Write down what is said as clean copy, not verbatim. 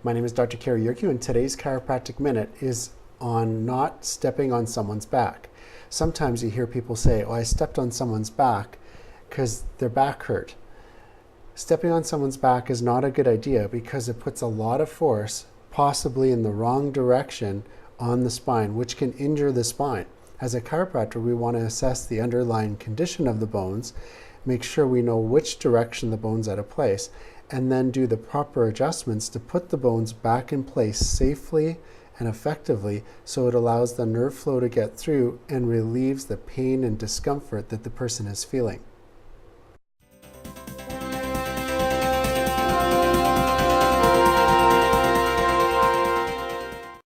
My name is Dr. Kerry Yerkew, and today's Chiropractic Minute is on not stepping on someone's back. Sometimes you hear people say, oh, I stepped on someone's back because their back hurt. Stepping on someone's back is not a good idea because it puts a lot of force, possibly in the wrong direction, on the spine, which can injure the spine. As a chiropractor, we want to assess the underlying condition of the bones, make sure we know which direction the bone's out of place, and then do the proper adjustments to put the bones back in place safely and effectively so it allows the nerve flow to get through and relieves the pain and discomfort that the person is feeling.